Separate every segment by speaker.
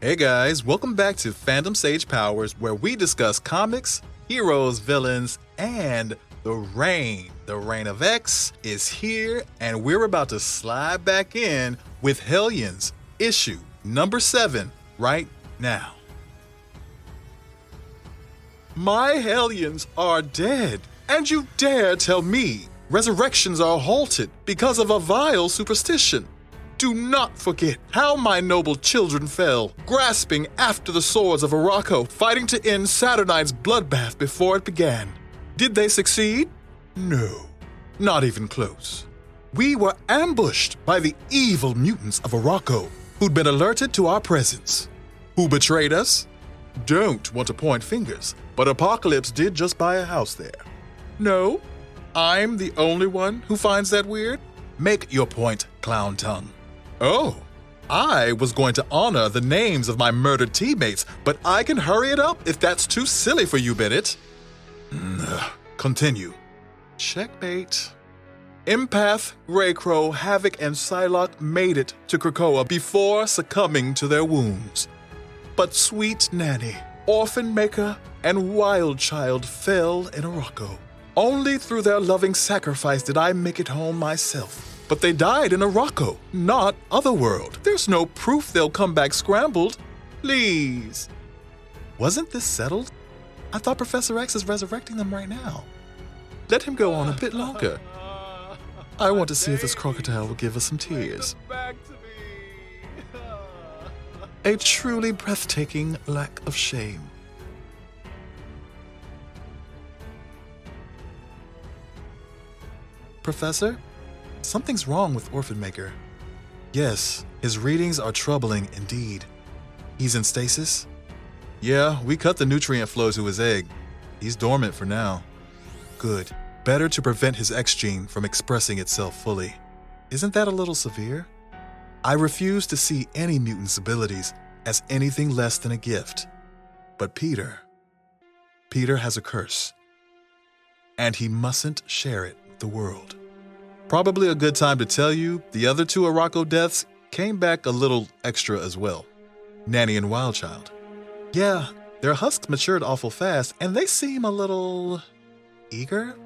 Speaker 1: Hey guys, welcome back to Fandom Sage Powers, where we discuss comics, heroes, villains, and the reign. The reign of X is here, and we're about to slide back in with Hellions, issue number 7, right now. My Hellions are dead, and you dare tell me resurrections are halted because of a vile superstition. Do not forget how my noble children fell, grasping after the swords of Arakkii, fighting to end Saturnite's bloodbath before it began. Did they succeed? No, not even close. We were ambushed by the evil mutants of Arakkii, who'd been alerted to our presence. Who betrayed us? Don't want to point fingers, but Apocalypse did just buy a house there. No, I'm the only one who finds that weird? Make your point, Clown Tongue. Oh, I was going to honor the names of my murdered teammates, but I can hurry it up if that's too silly for you, Bennett. Continue. Checkmate. Empath, Greycrow, Havok, and Psylocke made it to Krakoa before succumbing to their wounds. But sweet Nanny, Orphan Maker, and Wild Child fell in Arakkii. Only through their loving sacrifice did I make it home myself. But they died in Arakkii, not Otherworld. There's no proof they'll come back scrambled. Please. Wasn't this settled? I thought Professor X is resurrecting them right now. Let him go on a bit longer. I want to see if this crocodile will give us some tears. A truly breathtaking lack of shame. Professor? Something's wrong with Orphan Maker. Yes, his readings are troubling indeed. He's in stasis? Yeah, we cut the nutrient flow to his egg. He's dormant for now. Good. Better to prevent his X gene from expressing itself fully. Isn't that a little severe? I refuse to see any mutant's abilities as anything less than a gift. But Peter has a curse. And he mustn't share it with the world. Probably a good time to tell you, the other two Arakkii deaths came back a little extra as well. Nanny and Wildchild. Yeah, their husks matured awful fast, and they seem a little eager?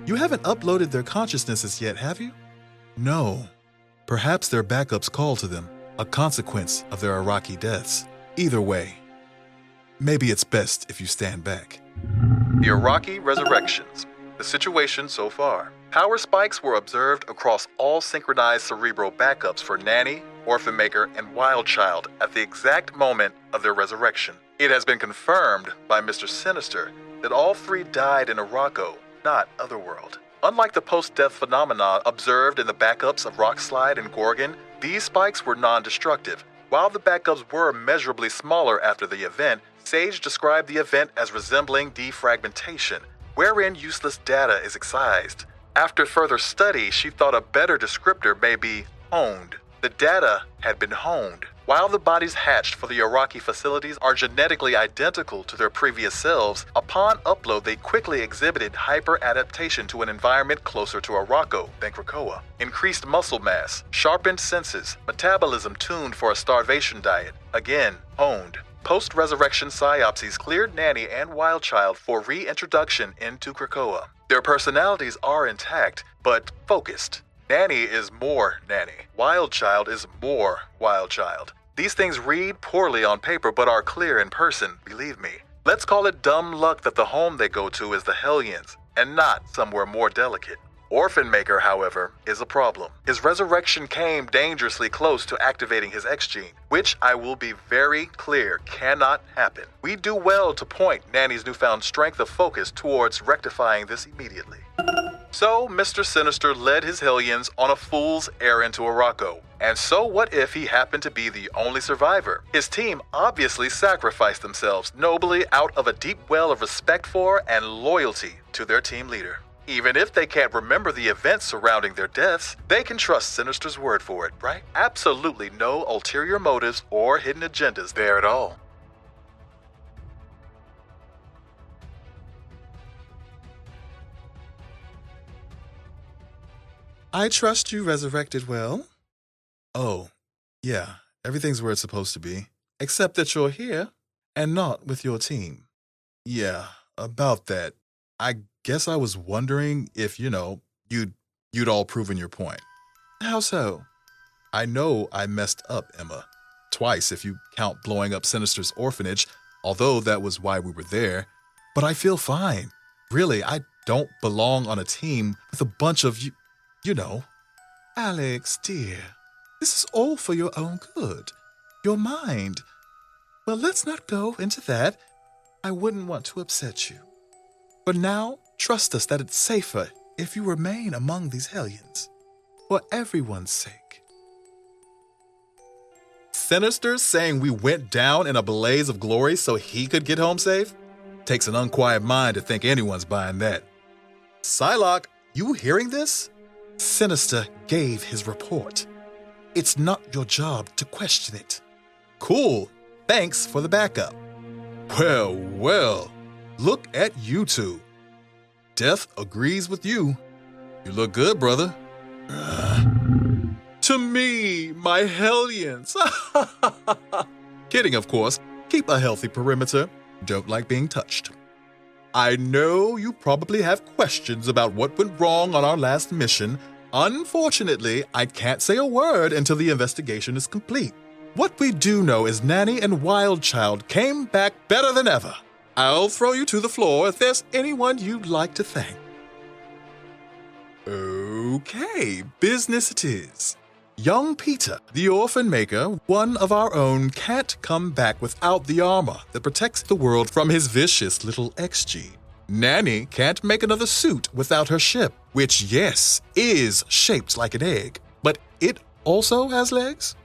Speaker 1: You haven't uploaded their consciousnesses yet, have you? No. Perhaps their backups call to them, a consequence of their Arakkii deaths. Either way, maybe it's best if you stand back. The Arakkii Resurrections. The situation so far. Power spikes were observed across all synchronized cerebral backups for Nanny, Orphan Maker, and Wild Child at the exact moment of their resurrection. It has been confirmed by Mr. Sinister that all three died in Arakkii, not Otherworld. Unlike the post-death phenomena observed in the backups of Rockslide and Gorgon, these spikes were non-destructive. While the backups were measurably smaller after the event, Sage described the event as resembling defragmentation, wherein useless data is excised. After further study, she thought a better descriptor may be honed. The data had been honed. While the bodies hatched for the Arakkii facilities are genetically identical to their previous selves, upon upload they quickly exhibited hyper-adaptation to an environment closer to Arakkii than Krakoa. Increased muscle mass, sharpened senses, metabolism tuned for a starvation diet. Again, honed. Post-resurrection psyopsies cleared Nanny and Wildchild for reintroduction into Krakoa. Their personalities are intact, but focused. Nanny is more Nanny. Wildchild is more Wildchild. These things read poorly on paper but are clear in person, believe me. Let's call it dumb luck that the home they go to is the Hellions, and not somewhere more delicate. Orphan Maker, however, is a problem. His resurrection came dangerously close to activating his X gene, which I will be very clear cannot happen. We do well to point Nanny's newfound strength of focus towards rectifying this immediately. So Mr. Sinister led his Hellions on a fool's errand to Arakkii. And so what if he happened to be the only survivor? His team obviously sacrificed themselves nobly out of a deep well of respect for and loyalty to their team leader. Even if they can't remember the events surrounding their deaths, they can trust Sinister's word for it, right? Absolutely no ulterior motives or hidden agendas there at all. I trust you resurrected well. Oh, yeah, Everything's where it's supposed to be, except that you're here and not with your team. Yeah, about that. I guess I was wondering if, you'd all proven your point. How so? I know I messed up, Emma. Twice if you count blowing up Sinister's orphanage, although that was why we were there. But I feel fine. Really, I don't belong on a team with a bunch of Alex, dear, this is all for your own good. Your mind. Well, let's not go into that. I wouldn't want to upset you. For now, trust us that it's safer if you remain among these Hellions. For everyone's sake. Sinister saying we went down in a blaze of glory so he could get home safe? Takes an unquiet mind to think anyone's buying that. Psylocke, you hearing this? Sinister gave his report. It's not your job to question it. Cool. Thanks for the backup. Well. Look at you two. Death agrees with you. You look good, brother. To me, my Hellions. Kidding, of course. Keep a healthy perimeter. Don't like being touched. I know you probably have questions about what went wrong on our last mission. Unfortunately, I can't say a word until the investigation is complete. What we do know is Nanny and Wildchild came back better than ever. I'll throw you to the floor if there's anyone you'd like to thank. Okay, business it is. Young Peter, the orphan maker, one of our own, can't come back without the armor that protects the world from his vicious little XG. Nanny can't make another suit without her ship, which, yes, is shaped like an egg, but it also has legs?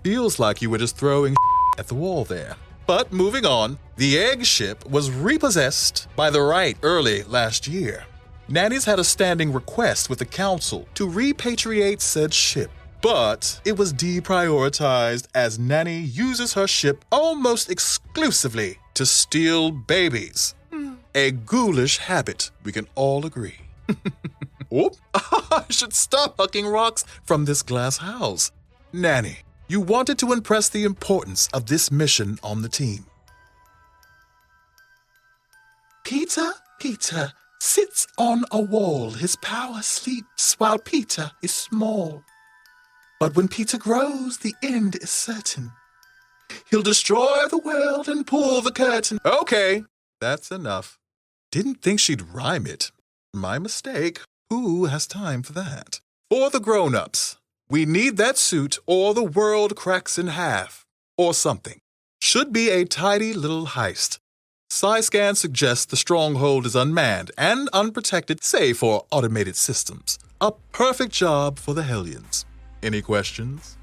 Speaker 1: Feels like you were just throwing at the wall there. But moving on, the egg ship was repossessed by the right early last year. Nanny's had a standing request with the council to repatriate said ship, but it was deprioritized as Nanny uses her ship almost exclusively to steal babies. A ghoulish habit, we can all agree. Oop, I should stop hucking rocks from this glass house. Nanny, you wanted to impress the importance of this mission on the team. Peter sits on a wall. His power sleeps while Peter is small. But when Peter grows, the end is certain. He'll destroy the world and pull the curtain. Okay, that's enough. Didn't think she'd rhyme it. My mistake. Who has time for that? For the grown-ups, we need that suit or the world cracks in half. Or something. Should be a tidy little heist. Psyscan suggests the stronghold is unmanned and unprotected, save for automated systems. A perfect job for the Hellions. Any questions?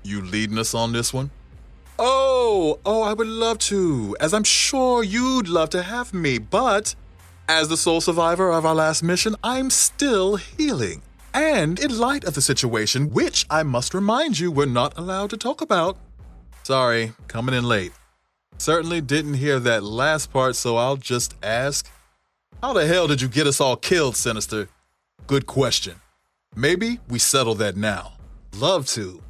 Speaker 1: You leading us on this one? Oh, I would love to, as I'm sure you'd love to have me, but as the sole survivor of our last mission, I'm still healing. And in light of the situation, which I must remind you we're not allowed to talk about. Sorry, coming in late. Certainly didn't hear that last part, so I'll just ask. How the hell did you get us all killed, Sinister? Good question. Maybe we settle that now. Love to.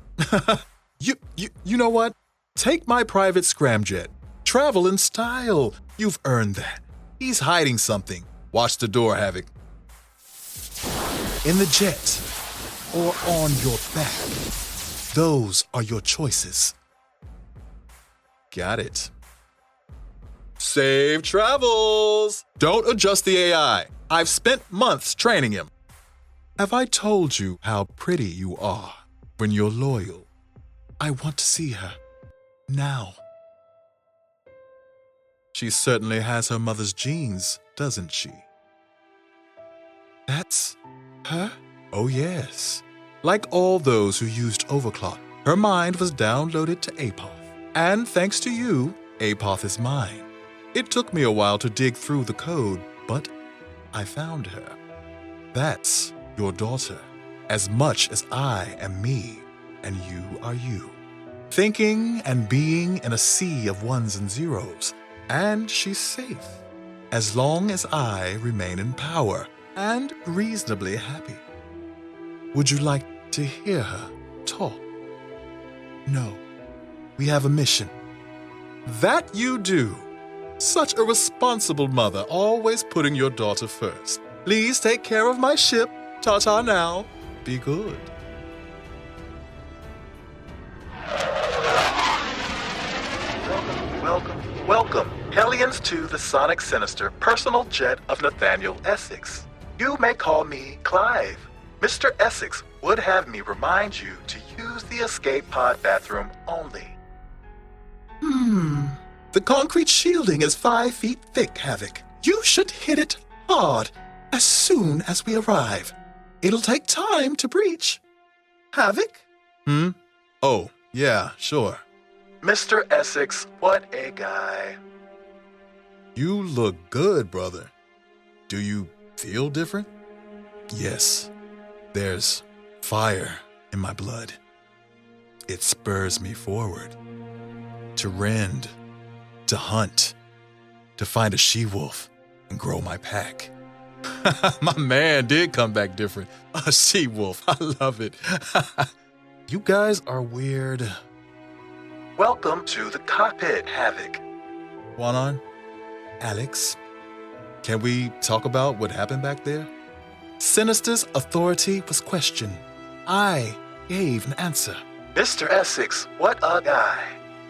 Speaker 1: You know what? Take my private scramjet. Travel in style. You've earned that. He's hiding something. Watch the door, Havok. In the jet or on your back. Those are your choices. Got it. Safe travels! Don't adjust the AI. I've spent months training him. Have I told you how pretty you are when you're loyal? I want to see her. Now. She certainly has her mother's genes, doesn't she? That's her? Oh yes. Like all those who used Overclock, her mind was downloaded to Apoth. And thanks to you, Apoth is mine. It took me a while to dig through the code, but I found her. That's your daughter, as much as I am me and you are you. Thinking and being in a sea of ones and zeros, and she's safe, as long as I remain in power and reasonably happy. Would you like to hear her talk? No, we have a mission. That you do. Such a responsible mother, always putting your daughter first. Please take care of my ship. Ta-ta now. Be good. Welcome, Hellions to the Sonic Sinister personal jet of Nathaniel Essex. You may call me Clive. Mr. Essex would have me remind you to use the escape pod bathroom only. The concrete shielding is 5 feet thick, Havok. You should hit it hard as soon as we arrive. It'll take time to breach. Havok? Oh, yeah, sure. Mr. Essex, what a guy. You look good, brother. Do you feel different? Yes, there's fire in my blood. It spurs me forward. To rend, to hunt, to find a she-wolf and grow my pack. My man did come back different. A she-wolf, I love it. You guys are weird. Welcome to the cockpit, Havok. Kwannon, Alex, can we talk about what happened back there? Sinister's authority was questioned. I gave an answer. Mr. Essex, what a guy.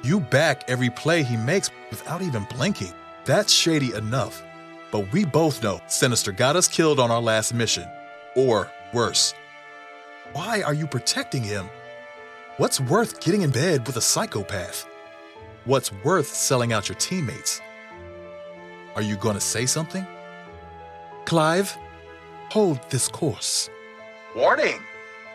Speaker 1: You back every play he makes without even blinking. That's shady enough. But we both know Sinister got us killed on our last mission. Or worse. Why are you protecting him? What's worth getting in bed with a psychopath? What's worth selling out your teammates? Are you going to say something? Clive, hold this course. Warning!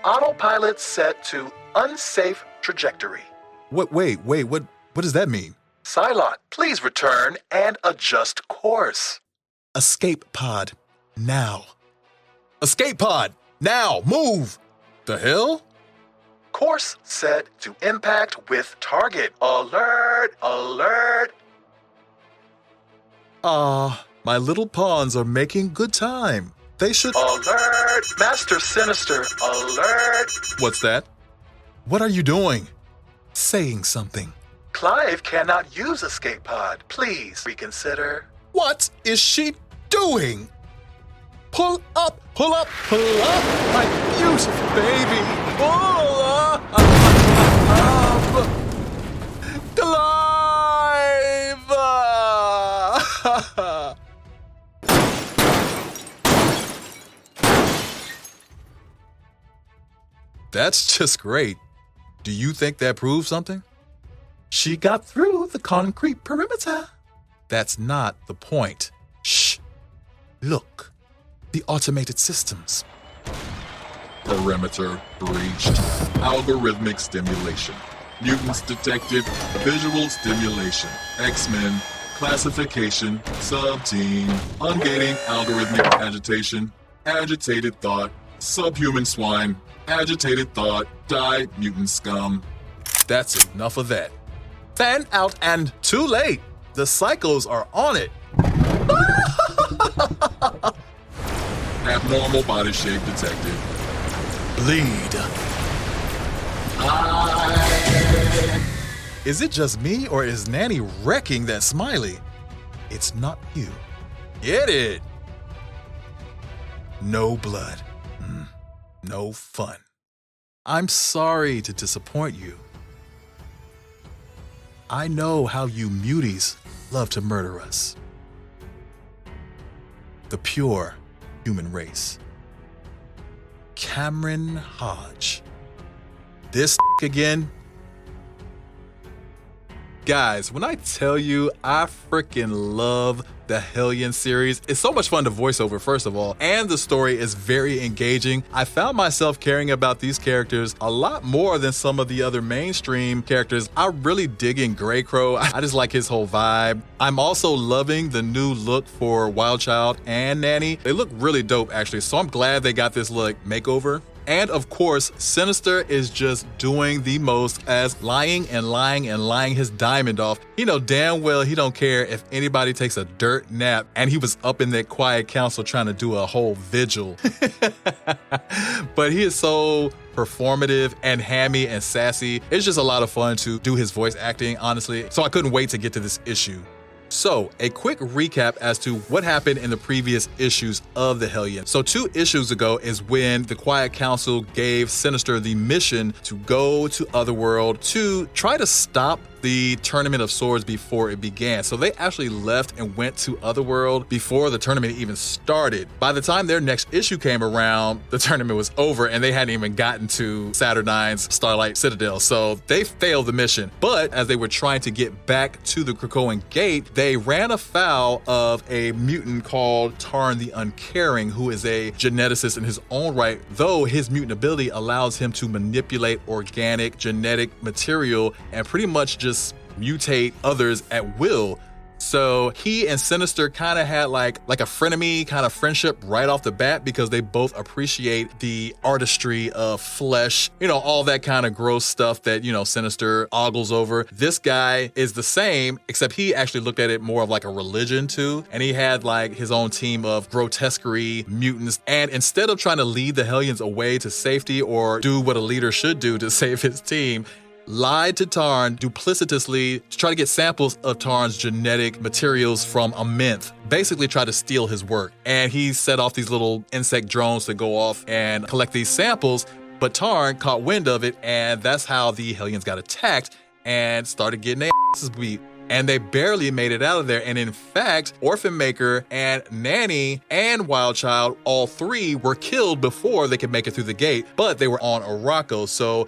Speaker 1: Autopilot set to unsafe trajectory. Wait, what does that mean? Psylocke, please return and adjust course. Escape pod, now. Escape pod, now, move! The hell? Course set to impact with target. Alert, alert. My little pawns are making good time. They should— Alert, Master Sinister, alert. What's that? What are you doing? Saying something. Clive cannot use escape pod. Please reconsider. What is she doing? Pull up, pull up, pull up, my beautiful baby. Pull up. Clive! That's just great. Do you think that proves something? She got through the concrete perimeter. That's not the point. Shh. Look. The automated systems.
Speaker 2: Perimeter breached. Algorithmic stimulation. Mutants detected. Visual stimulation. Xmen. Classification. Sub-team. Ungating algorithmic agitation. Agitated thought. Subhuman swine. Agitated thought. Die mutant scum.
Speaker 1: That's enough of that. Fan out and too late. The psychos are on it.
Speaker 2: Abnormal body shape detected.
Speaker 1: Bleed. Is it just me or is Nanny wrecking that Smiley? It's not you. Get it. No blood. No fun. I'm sorry to disappoint you. I know how you muties love to murder us. The pure human race. Cameron Hodge. This again? Guys, when I tell you I freaking love the Hellions series, it's so much fun to voice over, first of all, and the story is very engaging. I found myself caring about these characters a lot more than some of the other mainstream characters. I really dig in Grey Crow. I just like his whole vibe. I'm also loving the new look for Wild Child and Nanny. They look really dope, actually, so I'm glad they got this look makeover. And of course, Sinister is just doing the most as lying his diamond off. You know damn well he don't care if anybody takes a dirt nap, and he was up in that quiet council trying to do a whole vigil. But he is so performative and hammy and sassy. It's just a lot of fun to do his voice acting, honestly. So I couldn't wait to get to this issue. So, a quick recap as to what happened in the previous issues of the Hellions. So 2 issues ago is when the Quiet Council gave Sinister the mission to go to Otherworld to try to stop the Tournament of Swords before it began. So they actually left and went to Otherworld before the tournament even started. By the time their next issue came around, the tournament was over and they hadn't even gotten to Saturnine's Starlight Citadel. So they failed the mission. But as they were trying to get back to the Krakoan Gate, they ran afoul of a mutant called Tarn the Uncaring, who is a geneticist in his own right, though his mutant ability allows him to manipulate organic genetic material and pretty much just mutate others at will. So he and Sinister kind of had like a frenemy kind of friendship right off the bat because they both appreciate the artistry of flesh, you know, all that kind of gross stuff that, you know, Sinister ogles over. This guy is the same, except he actually looked at it more of like a religion too. And he had like his own team of grotesquerie mutants. And instead of trying to lead the Hellions away to safety or do what a leader should do to save his team, lied to Tarn duplicitously to try to get samples of Tarn's genetic materials from a Menth. Basically tried to steal his work. And he set off these little insect drones to go off and collect these samples, but Tarn caught wind of it, and that's how the Hellions got attacked and started getting their asses beat. And they barely made it out of there. And in fact, Orphan Maker and Nanny and Wildchild, all 3 were killed before they could make it through the gate, but they were on Arakkii. So,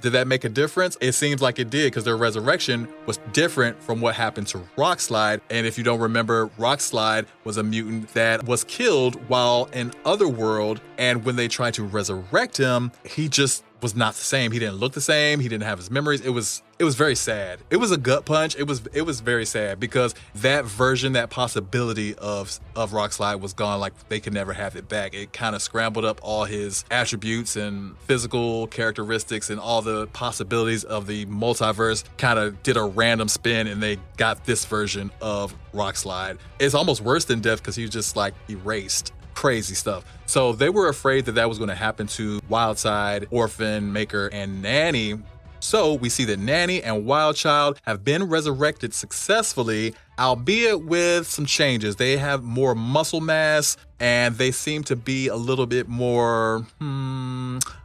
Speaker 1: did that make a difference? It seems like it did, because their resurrection was different from what happened to Rockslide. And if you don't remember, Rockslide was a mutant that was killed while in Otherworld. And when they tried to resurrect him, he just was not the same. He didn't look the same. He didn't have his memories. It was very sad. It was a gut punch. It was very sad because that version, that possibility of Rockslide was gone. Like they could never have it back. It kind of scrambled up all his attributes and physical characteristics and all the possibilities of the multiverse. Kind of did a random spin and they got this version of Rockslide. It's almost worse than death because he was just like erased. Crazy stuff. So they were afraid that that was going to happen to Wildside, Orphan, Maker, and Nanny. So we see that Nanny and Wildchild have been resurrected successfully, albeit with some changes. They have more muscle mass and they seem to be a little bit more,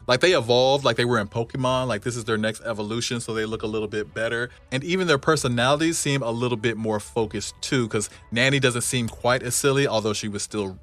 Speaker 1: like they evolved like they were in Pokemon. Like this is their next evolution, so they look a little bit better. And even their personalities seem a little bit more focused too, because Nanny doesn't seem quite as silly, although she was still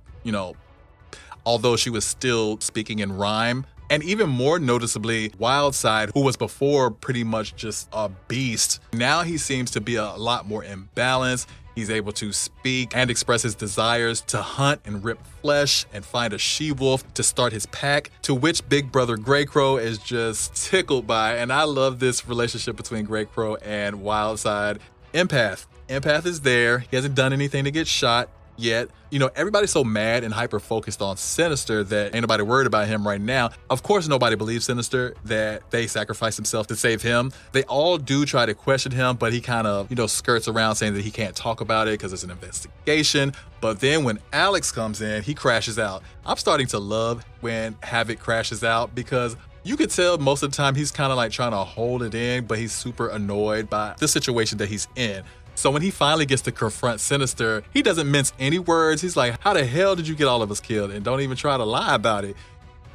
Speaker 1: speaking in rhyme. And even more noticeably, Wildside, who was before pretty much just a beast, now he seems to be a lot more imbalanced. He's able to speak and express his desires to hunt and rip flesh and find a she-wolf to start his pack, to which Big Brother Greycrow is just tickled by. And I love this relationship between Greycrow and Wildside. Empath is there. He hasn't done anything to get shot yet. You know, everybody's so mad and hyper-focused on Sinister that ain't nobody worried about him right now. Of course, nobody believes Sinister that they sacrificed himself to save him. They all do try to question him, but he kind of, skirts around saying that he can't talk about it because it's an investigation. But then when Alex comes in, he crashes out. I'm starting to love when Havok crashes out because you could tell most of the time he's kind of like trying to hold it in, but he's super annoyed by the situation that he's in. So when he finally gets to confront Sinister, he doesn't mince any words. He's like, how the hell did you get all of us killed? And don't even try to lie about it.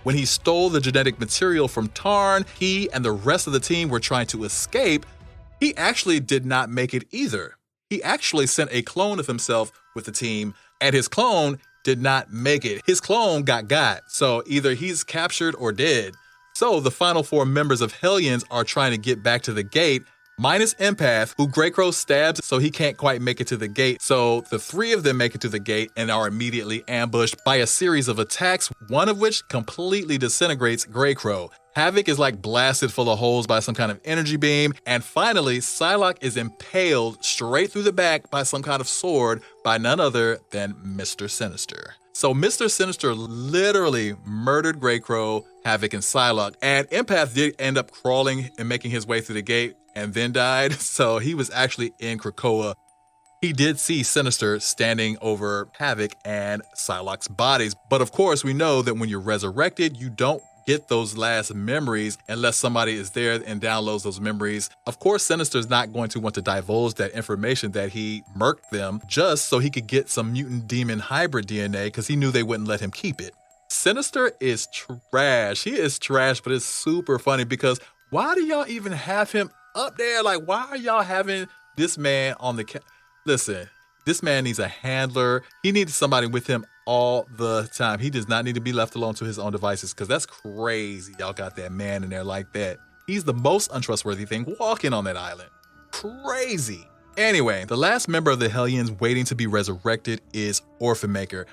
Speaker 1: When he stole the genetic material from Tarn, he and the rest of the team were trying to escape. He actually did not make it either. He actually sent a clone of himself with the team, and his clone did not make it. His clone got. So either he's captured or dead. So the final 4 members of Hellions are trying to get back to the gate, minus Empath, who Greycrow stabs so he can't quite make it to the gate. So the 3 of them make it to the gate and are immediately ambushed by a series of attacks, one of which completely disintegrates Greycrow. Havok is like blasted full of holes by some kind of energy beam, and finally Psylocke is impaled straight through the back by some kind of sword by none other than Mr. Sinister. So Mr. Sinister literally murdered Greycrow, Havok, and Psylocke, and Empath did end up crawling and making his way through the gate and then died, so he was actually in Krakoa. He did see Sinister standing over Havok and Psylocke's bodies, but of course we know that when you're resurrected, you don't get those last memories unless somebody is there and downloads those memories. Of course, Sinister's not going to want to divulge that information that he murked them just so he could get some mutant demon hybrid DNA because he knew they wouldn't let him keep it. Sinister is trash. He is trash, but it's super funny because why do y'all even have him up there? Like, why are y'all having this man on the Listen, this man needs a handler. He needs somebody with him all the time. He does not need to be left alone to his own devices because that's crazy. Y'all got that man in there like that. He's the most untrustworthy thing walking on that island. Crazy. Anyway, the last member of the Hellions waiting to be resurrected is Orphan Maker.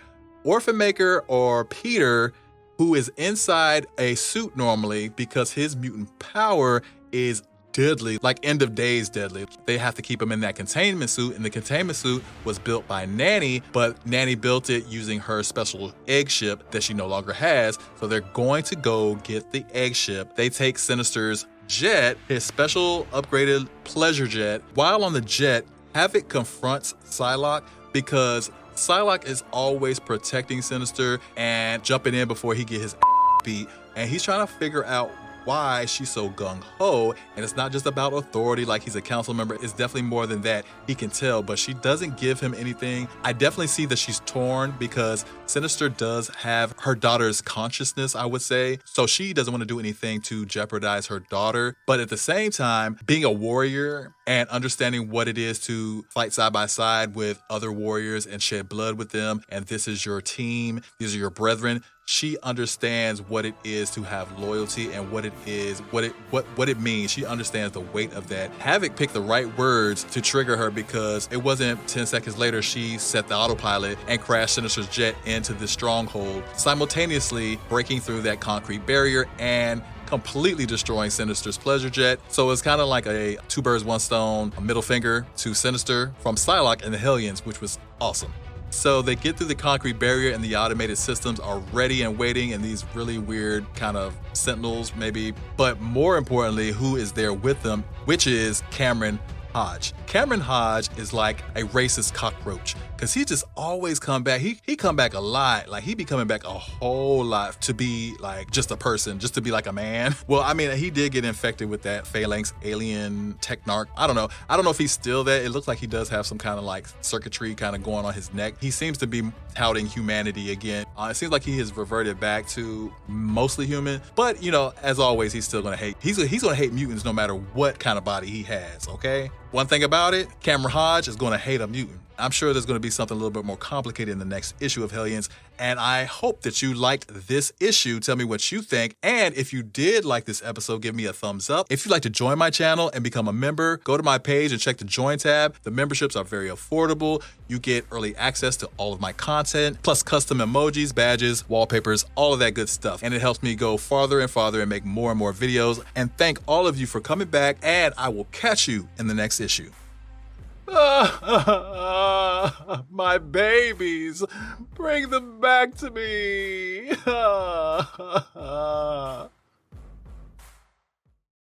Speaker 1: Orphan Maker, or Peter, who is inside a suit normally because his mutant power is deadly, like end of days deadly. They have to keep him in that containment suit, and the containment suit was built by Nanny, but Nanny built it using her special egg ship that she no longer has. So they're going to go get the egg ship. They take Sinister's jet, his special upgraded pleasure jet. While on the jet, Havok confronts Psylocke because Psylocke is always protecting Sinister and jumping in before he get his beat, and he's trying to figure out why she's so gung-ho. And it's not just about authority like he's a council member. It's definitely more than that. He can tell, but she doesn't give him anything. I definitely see that she's torn because Sinister does have her daughter's consciousness, I would say. So she doesn't want to do anything to jeopardize her daughter. But at the same time, being a warrior and understanding what it is to fight side by side with other warriors and shed blood with them, and this is your team, these are your brethren, she understands what it is to have loyalty and what it is, what it means. She understands the weight of that. Havok picked the right words to trigger her because it wasn't 10 seconds later she set the autopilot and crashed Sinister's jet into the stronghold, simultaneously breaking through that concrete barrier and completely destroying Sinister's pleasure jet. So it's kind of like a two birds, one stone, a middle finger to Sinister from Psylocke and the Hellions, which was awesome. So they get through the concrete barrier and the automated systems are ready and waiting, and these really weird kind of sentinels maybe. But more importantly, who is there with them, which is Cameron Hodge. Cameron Hodge is like a racist cockroach because he just always come back. He come back a lot. Like he be coming back a whole lot to be like just a person, just to be like a man. Well, I mean, he did get infected with that phalanx alien technarch. I don't know if he's still there. It looks like he does have some kind of like circuitry kind of going on his neck. He seems to be touting humanity again. It seems like he has reverted back to mostly human, but you know, as always, he's still gonna hate. He's gonna hate mutants no matter what kind of body he has. Okay. One thing about it, Cameron Hodge is going to hate a mutant. I'm sure there's going to be something a little bit more complicated in the next issue of Hellions, and I hope that you liked this issue. Tell me what you think, and if you did like this episode, give me a thumbs up. If you'd like to join my channel and become a member, go to my page and check the Join tab. The memberships are very affordable. You get early access to all of my content, plus custom emojis, badges, wallpapers, all of that good stuff, and it helps me go farther and farther and make more and more videos. And thank all of you for coming back, and I will catch you in the next issue. My babies, bring them back to me.